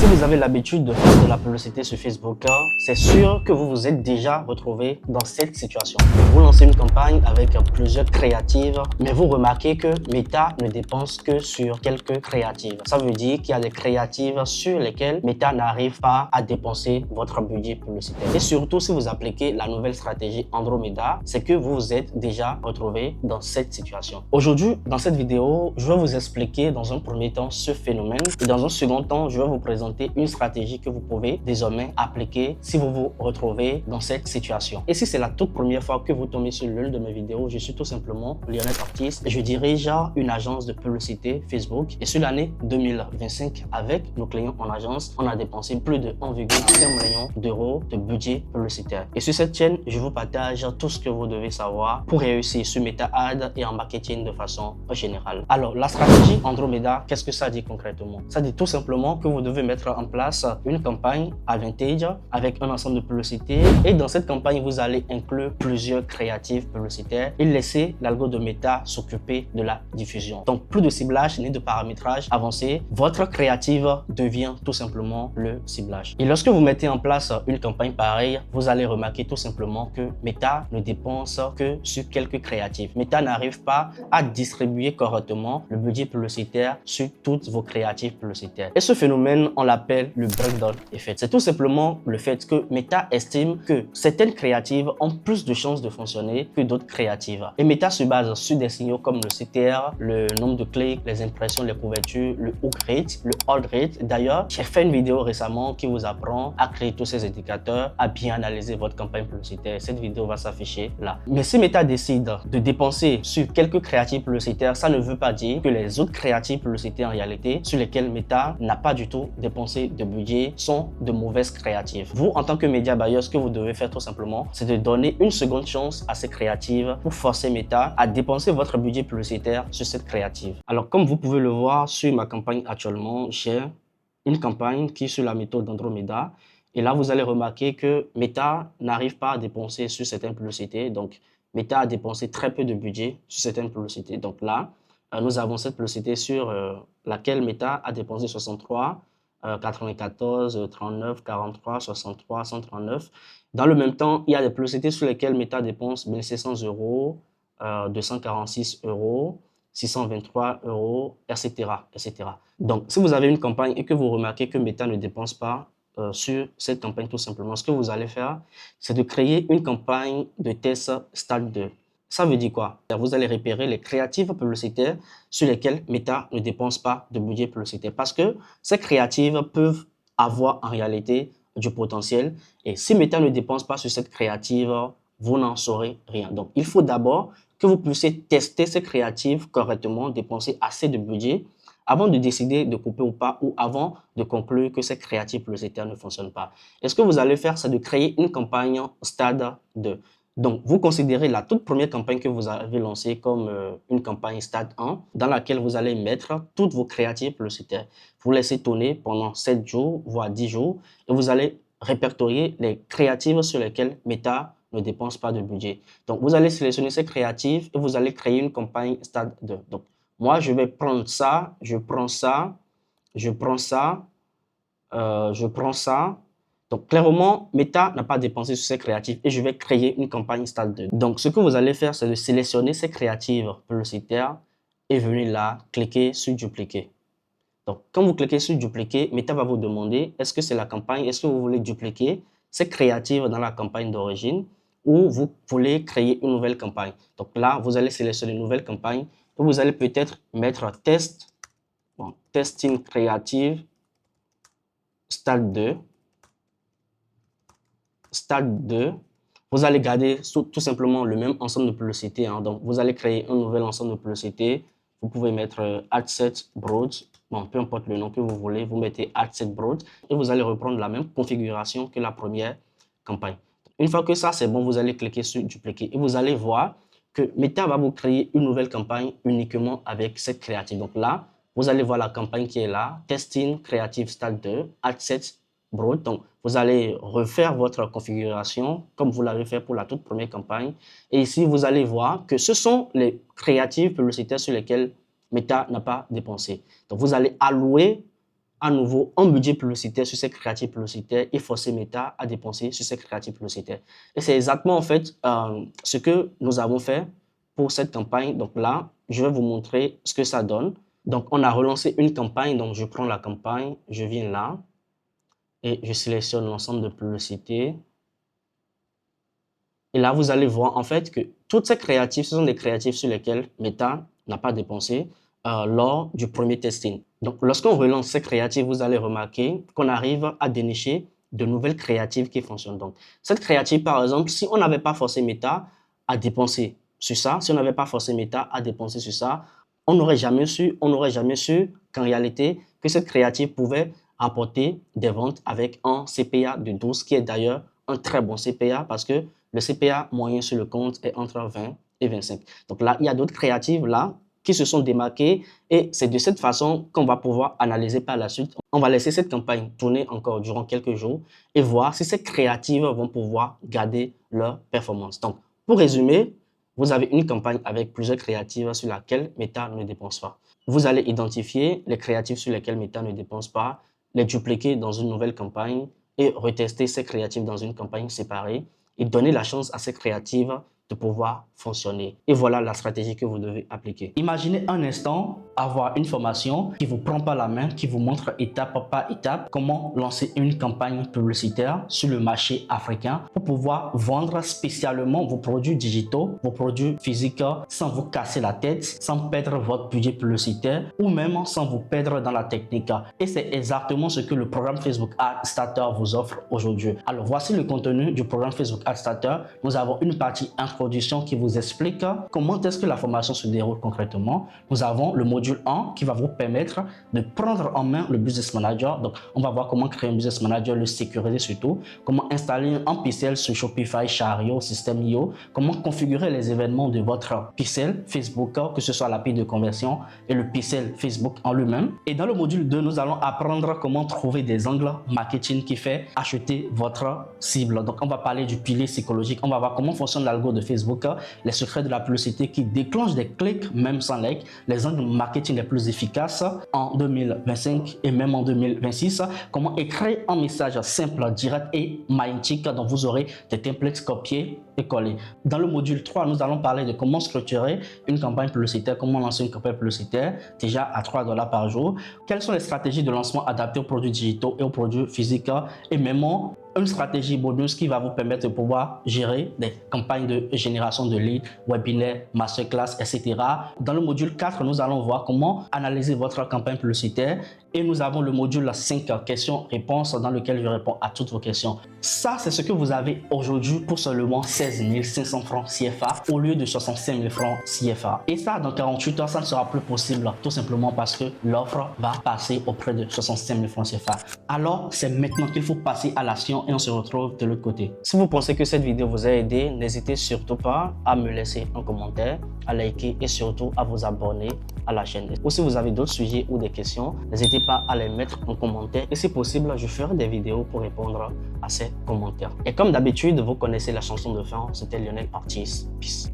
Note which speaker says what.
Speaker 1: Si vous avez l'habitude de faire de la publicité sur Facebook, c'est sûr que vous vous êtes déjà retrouvé dans cette situation. Vous lancez une campagne avec plusieurs créatives, mais vous remarquez que Meta ne dépense que sur quelques créatives. Ça veut dire qu'il y a des créatives sur lesquelles Meta n'arrive pas à dépenser votre budget publicitaire. Et surtout, si vous appliquez la nouvelle stratégie Andromeda, c'est que vous vous êtes déjà retrouvé dans cette situation. Aujourd'hui, dans cette vidéo, je vais vous expliquer dans un premier temps ce phénomène et dans un second temps, je vais vous présenter une stratégie que vous pouvez désormais appliquer si vous vous retrouvez dans cette situation. Et si c'est la toute première fois que vous tombez sur l'une de mes vidéos, je suis tout simplement Lionel Baptiste et je dirige une agence de publicité Facebook. Et sur l'année 2025, avec nos clients en agence, on a dépensé plus de 1,5 million d'euros de budget publicitaire. Et sur cette chaîne, je vous partage tout ce que vous devez savoir pour réussir sur Meta Ads et en marketing de façon générale. Alors, la stratégie Andromeda, qu'est-ce que ça dit concrètement? Ça dit tout simplement que vous devez mettre en place une campagne advantage avec un ensemble de publicités et dans cette campagne, vous allez inclure plusieurs créatives publicitaires et laisser l'algo de Meta s'occuper de la diffusion. Donc, plus de ciblage ni de paramétrage avancé, votre créative devient tout simplement le ciblage. Et lorsque vous mettez en place une campagne pareille, vous allez remarquer tout simplement que Meta ne dépense que sur quelques créatives. Meta n'arrive pas à distribuer correctement le budget publicitaire sur toutes vos créatives publicitaires. Et ce phénomène, on l'appelle le breakdown effect. C'est tout simplement le fait que Meta estime que certaines créatives ont plus de chances de fonctionner que d'autres créatives. Et Meta se base sur des signaux comme le CTR, le nombre de clics, les impressions, les couvertures, le hook rate, le hold rate. D'ailleurs, j'ai fait une vidéo récemment qui vous apprend à créer tous ces indicateurs, à bien analyser votre campagne publicitaire. Cette vidéo va s'afficher là. Mais si Meta décide de dépenser sur quelques créatives publicitaires, ça ne veut pas dire que les autres créatives publicitaires en réalité sur lesquelles Meta n'a pas du tout dépensé de budget sont de mauvaises créatives. Vous, en tant que média buyer, ce que vous devez faire tout simplement, c'est de donner une seconde chance à ces créatives pour forcer Meta à dépenser votre budget publicitaire sur cette créative. Alors, comme vous pouvez le voir sur ma campagne actuellement, j'ai une campagne qui est sur la méthode d'Andromeda. Et là, vous allez remarquer que Meta n'arrive pas à dépenser sur certaines publicités. Donc, Meta a dépensé très peu de budget sur certaines publicités. Donc là, nous avons cette publicité sur laquelle Meta a dépensé 63, 94, 39, 43, 63, 139. Dans le même temps, il y a des publicités sur lesquelles Meta dépense 1600 euros, 246 euros, 623 euros, etc., etc. Donc, si vous avez une campagne et que vous remarquez que Meta ne dépense pas sur cette campagne, tout simplement, ce que vous allez faire, c'est de créer une campagne de test stade 2. Ça veut dire quoi? Vous allez repérer les créatives publicitaires sur lesquelles Meta ne dépense pas de budget publicitaire parce que ces créatives peuvent avoir en réalité du potentiel et si Meta ne dépense pas sur cette créative, vous n'en saurez rien. Donc, il faut d'abord que vous puissiez tester ces créatives correctement, dépenser assez de budget avant de décider de couper ou pas ou avant de conclure que ces créatives publicitaires ne fonctionnent pas. Et ce que vous allez faire, c'est de créer une campagne stade 2. Donc, vous considérez la toute première campagne que vous avez lancée comme une campagne stade 1 dans laquelle vous allez mettre toutes vos créatives publicitaires. Vous laissez tourner pendant 7 jours, voire 10 jours et vous allez répertorier les créatives sur lesquelles Meta ne dépense pas de budget. Donc, vous allez sélectionner ces créatives et vous allez créer une campagne stade 2. Donc, moi, je vais prendre ça, je prends ça, je prends ça, je prends ça. Donc, clairement, Meta n'a pas dépensé sur ces créatives et je vais créer une campagne stade 2. Donc, ce que vous allez faire, c'est de sélectionner ces créatives publicitaires et venir là, cliquer sur dupliquer. Donc, quand vous cliquez sur dupliquer, Meta va vous demander est-ce que c'est la campagne, est-ce que vous voulez dupliquer ces créatives dans la campagne d'origine ou vous voulez créer une nouvelle campagne. Donc là, vous allez sélectionner une nouvelle campagne et vous allez peut-être mettre testing créative stade 2. Stade 2, vous allez garder tout simplement le même ensemble de publicités. Donc, vous allez créer un nouvel ensemble de publicités. Vous pouvez mettre Adset Broad. Bon, peu importe le nom que vous voulez, vous mettez Adset Broad et vous allez reprendre la même configuration que la première campagne. Une fois que ça, c'est bon, vous allez cliquer sur dupliquer et vous allez voir que Meta va vous créer une nouvelle campagne uniquement avec cette créative. Donc là, vous allez voir la campagne qui est là, Testing Creative Stade 2, Adset Broad. Donc, vous allez refaire votre configuration comme vous l'avez fait pour la toute première campagne. Et ici, vous allez voir que ce sont les créatives publicitaires sur lesquelles Meta n'a pas dépensé. Donc, vous allez allouer à nouveau un budget publicitaire sur ces créatifs publicitaires et forcer Meta à dépenser sur ces créatifs publicitaires. Et c'est exactement en fait ce que nous avons fait pour cette campagne. Donc là, je vais vous montrer ce que ça donne. Donc, on a relancé une campagne. Donc, je prends la campagne, je viens là et je sélectionne l'ensemble de publicités. Et là, vous allez voir en fait que toutes ces créatifs, ce sont des créatifs sur lesquels Meta n'a pas dépensé lors du premier testing. Donc, lorsqu'on relance ces créatifs, vous allez remarquer qu'on arrive à dénicher de nouvelles créatives qui fonctionnent. Donc, cette créative, par exemple, si on n'avait pas forcé Meta à dépenser sur ça, si on n'avait pas forcé Meta à dépenser sur ça, on n'aurait jamais su qu'en réalité, que cette créative pouvait apporter des ventes avec un CPA de 12, qui est d'ailleurs un très bon CPA parce que le CPA moyen sur le compte est entre 20 et 25. Donc là, il y a d'autres créatives là qui se sont démarquées et c'est de cette façon qu'on va pouvoir analyser par la suite. On va laisser cette campagne tourner encore durant quelques jours et voir si ces créatives vont pouvoir garder leur performance. Donc, pour résumer, vous avez une campagne avec plusieurs créatives sur laquelle Meta ne dépense pas. Vous allez identifier les créatives sur lesquelles Meta ne dépense pas, les dupliquer dans une nouvelle campagne et retester ces créatives dans une campagne séparée et donner la chance à ces créatives de pouvoir fonctionner. Et voilà la stratégie que vous devez appliquer. Imaginez un instant avoir une formation qui vous prend par la main, qui vous montre étape par étape comment lancer une campagne publicitaire sur le marché africain pour pouvoir vendre spécialement vos produits digitaux, vos produits physiques sans vous casser la tête, sans perdre votre budget publicitaire ou même sans vous perdre dans la technique. Et c'est exactement ce que le programme Facebook Ad Starter vous offre aujourd'hui. Alors voici le contenu du programme Facebook Ad Starter. Nous avons une partie introduction qui vous explique comment est-ce que la formation se déroule concrètement. Nous avons le module 1 qui va vous permettre de prendre en main le Business Manager. Donc, on va voir comment créer un Business Manager, le sécuriser surtout, comment installer un pixel sur Shopify, Chariot, System.io, comment configurer les événements de votre pixel Facebook, que ce soit l'API de conversion et le pixel Facebook en lui-même. Et dans le module 2, nous allons apprendre comment trouver des angles marketing qui fait acheter votre cible. Donc, on va parler du pilier psychologique. On va voir comment fonctionne l'algo de Facebook, les secrets de la publicité qui déclenchent des clics même sans like, les angles marketing les plus efficaces en 2025 et même en 2026, comment écrire un message simple, direct et magnétique dont vous aurez des templates copiés et collés. Dans le module 3, nous allons parler de comment structurer une campagne publicitaire, comment lancer une campagne publicitaire déjà à $3 par jour, quelles sont les stratégies de lancement adaptées aux produits digitaux et aux produits physiques et même une stratégie bonus qui va vous permettre de pouvoir gérer des campagnes de génération de leads, webinaires, masterclass, etc. Dans le module 4, nous allons voir comment analyser votre campagne publicitaire et nous avons le module 5 questions-réponses dans lequel je réponds à toutes vos questions. Ça, c'est ce que vous avez aujourd'hui pour seulement 16 500 francs CFA au lieu de 65 000 francs CFA. Et ça, dans 48 heures, ça ne sera plus possible tout simplement parce que l'offre va passer auprès de 65 000 francs CFA. Alors, c'est maintenant qu'il faut passer à l'action et on se retrouve de l'autre côté. Si vous pensez que cette vidéo vous a aidé, n'hésitez surtout pas à me laisser un commentaire, à liker et surtout à vous abonner à la chaîne. Ou si vous avez d'autres sujets ou des questions, n'hésitez pas à les mettre en commentaire et si possible, je ferai des vidéos pour répondre à ces commentaires. Et comme d'habitude, vous connaissez la chanson de fin, c'était Lionel Ortiz. Peace.